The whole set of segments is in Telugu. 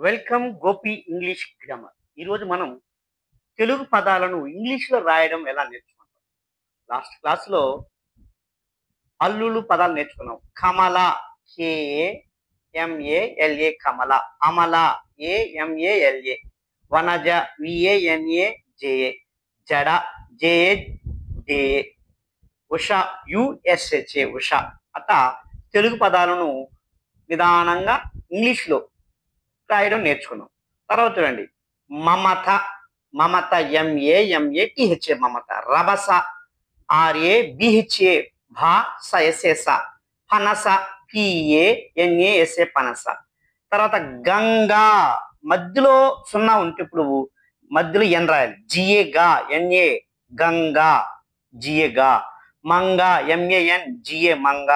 Welcome Gopi English grammar. ఈరోజు మనం తెలుగు పదాలను ఇంగ్లీష్‌లో రాయడం ఎలా నేర్చుకుంటాం. లాస్ట్ క్లాస్‌లో హల్లులు పదాలు నేర్చుకున్నాం. కమల KAMALA కమల, అమల AMALA, వనజ VANAJA, జడ JADA, ఉష USHA ఉష. అట్లా తెలుగు పదాలను నిదానంగా ఇంగ్లీష్‌లో రాయడం నేర్చుకున్నాం. తర్వాత చూడండి, మమత, మమత MAMATHA మమత, రభస RABHA భాస, పనస PANASA పనస. తర్వాత గంగా, మధ్యలో సున్నా ఉంటే ఇప్పుడు మధ్యలో ఎన్ రాయాలి, జిఏగా NA గంగా జిఏగా, మంగ MANGA మంగ,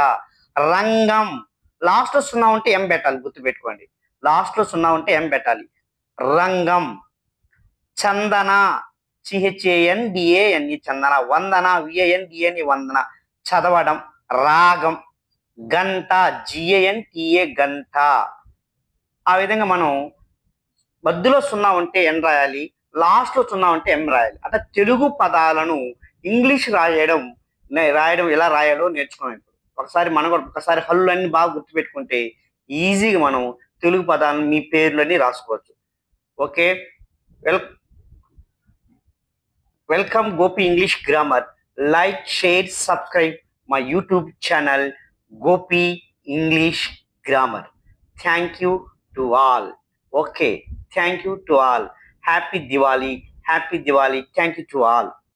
రంగం లాస్ట్ లో సున్నా ఉంటే ఎం పెట్టాలి, గుర్తుపెట్టుకోండి. లాస్ట్ లో సున్నా ఉంటే ఎం పెట్టాలి, రంగం. చందన CHANDANE చందన, వందన VANDANE వందన, చదవడం. రాగం, గంట GANTA గంట. ఆ విధంగా మనం మధ్యలో సున్నా ఉంటే ఎన్ రాయాలి, లాస్ట్ లో సున్నా ఉంటే ఎం రాయాలి. అట్లా తెలుగు పదాలను ఇంగ్లీష్ రాయడం ఎలా రాయాలో నేర్చుకున్నాం. ఇప్పుడు ఒకసారి మనం కూడా ఒకసారి హల్లులన్నీ బాగా గుర్తుపెట్టుకుంటే ఈజీగా మనం తెలుగు పదాలను మీ పేర్లన్నీ రాసుకోవచ్చు. Okay, welcome Gopi English grammar. Like, share, subscribe my YouTube channel Gopi English Grammar. Thank you to all. Okay, thank you to all. Happy Diwali. Thank you to all.